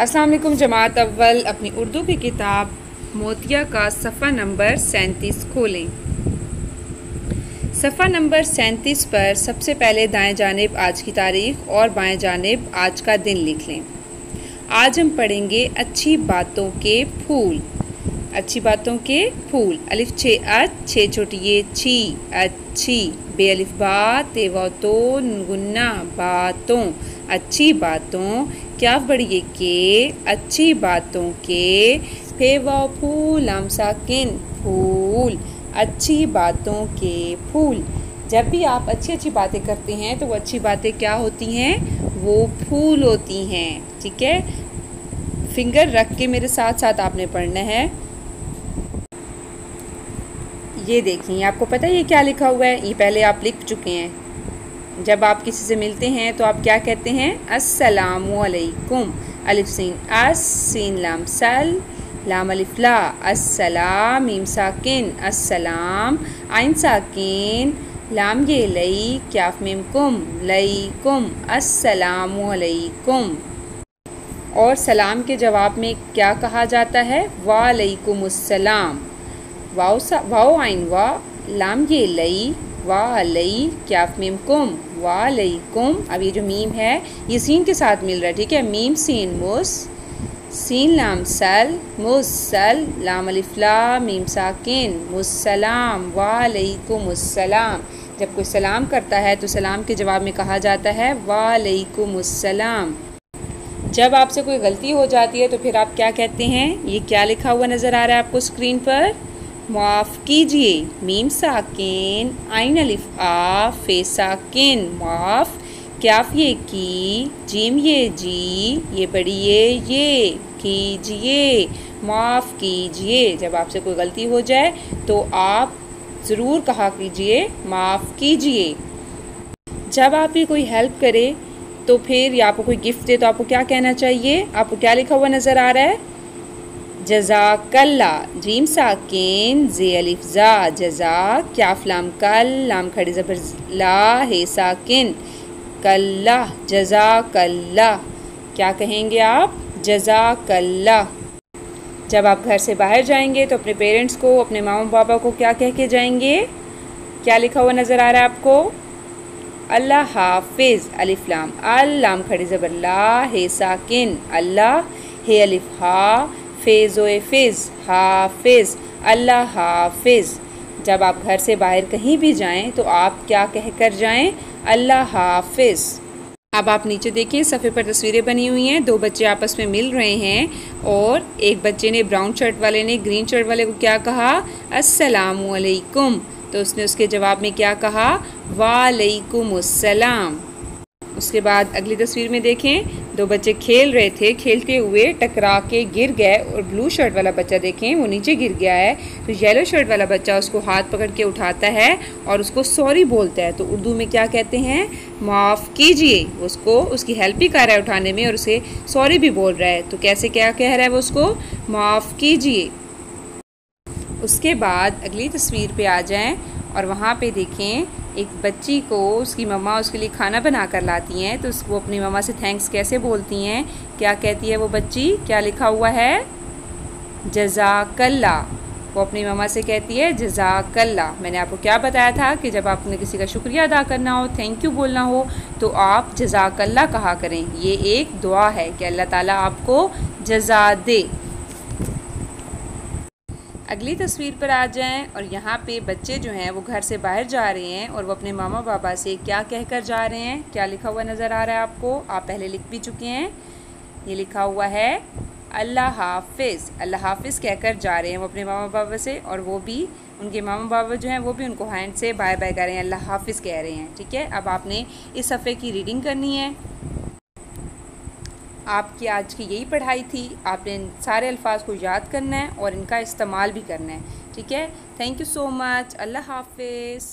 अस्सलाम वालेकुम जमात अव्वल। अपनी उर्दू की किताब मोतिया का सफ़ा नंबर 37 खोलें। सफ़ा नंबर 37 पर सबसे पहले दाएं जानिब आज की तारीख़ और बाएं जानिब आज का दिन लिख लें। आज हम पढ़ेंगे अच्छी बातों के फूल। अच्छी बातों के फूल। अलिफ छे छे छोटी ये छी अच्छी, बे अलिफ बा ते व तो गुन्ना बातों, अच्छी बातों, क्या बड़ी ये के, अच्छी बातों के, फे व फूल लाम साकिन फूल, अच्छी बातों के फूल। जब भी आप अच्छी अच्छी बातें करते हैं तो वो अच्छी बातें क्या होती हैं? वो फूल होती हैं। ठीक है, फिंगर रख के मेरे साथ साथ आपने पढ़ना है। ये देखिए, आपको पता है ये क्या लिखा हुआ है? ये पहले आप लिख चुके हैं। जब आप किसी से मिलते हैं तो आप क्या कहते हैं? अस्सलामु अलैकुम। अलिफ सीन अस, सीन लाम सल, लाम अलिफ ला, अस्सलाम, मीम साकिन अस्सलाम, आइन साकिन, लाम ये लई, क्याफ मीम कुम, लईकुम, अस्सलामु अलैकुम। और सलाम के जवाब में क्या कहा जाता है? वालैकुमुस्सलाम। वाओ आइन वा, लाम ये लई, वा लई, क्याफ मीम कुम, वालैकुम। अब ये जो मीम है ये सीन के साथ मिल रहा है। ठीक है, मीम सीन मुस, सीन लाम सल, मुस्सल, लाम अलिफ ला, मीम साकिन, मुस्सलाम, वालैकुमुस्सलाम। जब कोई सलाम करता है तो सलाम के जवाब में कहा जाता है वालैकुमुस्सलाम। जब आपसे कोई गलती हो जाती है तो फिर आप क्या कहते हैं? ये क्या लिखा हुआ नज़र आ रहा है आपको स्क्रीन पर? माफ़ कीजिए, मीम साकिन, आइन अलिफ आ, फे साकिन, माफ़, क्याफ ये की, जीम ये जी, ये बड़ी ये कीजिए, माफ़ कीजिए। जब आपसे कोई गलती हो जाए तो आप ज़रूर कहा कीजिए माफ़ कीजिए। जब आप ये कोई हेल्प करे तो फिर या आपको कोई गिफ्ट दे तो आपको क्या कहना चाहिए? आपको क्या लिखा हुआ नज़र आ रहा है? जज़ाकल्ला, जीम साकिन, जे अलिफ ज़ा, जज़ा, क्याफ लाम कल, लाम खड़ी ज़बर ला, हे साकिन, कल्ला, जज़ाकल्ला। क्या कहेंगे आप? जज़ाकल्ला। जब आप घर से बाहर जाएंगे तो अपने पेरेंट्स को, अपने मामा पापा को क्या कह के जाएंगे? क्या लिखा हुआ नज़र आ रहा है आपको? अल्लाह हाफिज़, अलिफ लाम अल, लाम खड़ी ज़बर ला, हे साकिन, अल्लाह, हे अलिफ हा, फेज़ोए फ़िज़, हाफिज़, अल्लाह हाफिज़। जब आप घर से बाहर कहीं भी जाएं तो आप क्या कह कर जाएं? अल्लाह हाफिज़। अब आप नीचे देखिए, सफ़े पर तस्वीरें बनी हुई हैं। दो बच्चे आपस में मिल रहे हैं और एक बच्चे ने, ब्राउन शर्ट वाले ने ग्रीन शर्ट वाले को क्या कहा? अस्सलामु अलैकुम। तो उसने उसके जवाब में क्या कहा? वालैकुमुस्सलाम। उसके बाद अगली तस्वीर में देखें, दो बच्चे खेल रहे थे, खेलते हुए टकरा के गिर गए और ब्लू शर्ट वाला बच्चा देखें वो नीचे गिर गया है। तो येलो शर्ट वाला बच्चा उसको हाथ पकड़ के उठाता है और उसको सॉरी बोलता है। तो उर्दू में क्या कहते हैं? माफ़ कीजिए। उसको उसकी हेल्प भी कर रहा है उठाने में और उसे सॉरी भी बोल रहा है। तो कैसे क्या कह रहा है वो उसको? माफ़ कीजिए। उसके बाद अगली तस्वीर पे आ जाएं और वहाँ पे देखें एक बच्ची को उसकी मम्मा उसके लिए खाना बना कर लाती हैं। तो वो अपनी मम्मा से थैंक्स कैसे बोलती हैं? क्या कहती है वो बच्ची? क्या लिखा हुआ है? जज़ाकल्ला। वो अपनी मम्मा से कहती है जज़ाकल्ला। मैंने आपको क्या बताया था कि जब आपने किसी का शुक्रिया अदा करना हो, थैंक यू बोलना हो, तो आप जज़ाकल्ला कहा करें। ये एक दुआ है कि अल्लाह ताला आपको जज़ा दे। अगली तस्वीर पर आ जाएं और यहाँ पे बच्चे जो हैं वो घर से बाहर जा रहे हैं और वो अपने मामा पापा से क्या कहकर जा रहे हैं? क्या लिखा हुआ नज़र आ रहा है आपको? आप पहले लिख भी चुके हैं। ये लिखा हुआ है अल्लाह हाफिज़। अल्लाह हाफिज़ कहकर जा रहे हैं वो अपने मामा पापा से, और वो भी, उनके मामा पापा जो हैं वो भी उनको हैंड से बाय बाय कर रहे हैं, अल्लाह हाफिज़ कह रहे हैं। ठीक है, अब आपने इस सफ़े की रीडिंग करनी है। आपकी आज की यही पढ़ाई थी। आपने इन सारे अल्फाज को याद करना है और इनका इस्तेमाल भी करना है। ठीक है, थैंक यू सो मच। अल्लाह हाफिज़।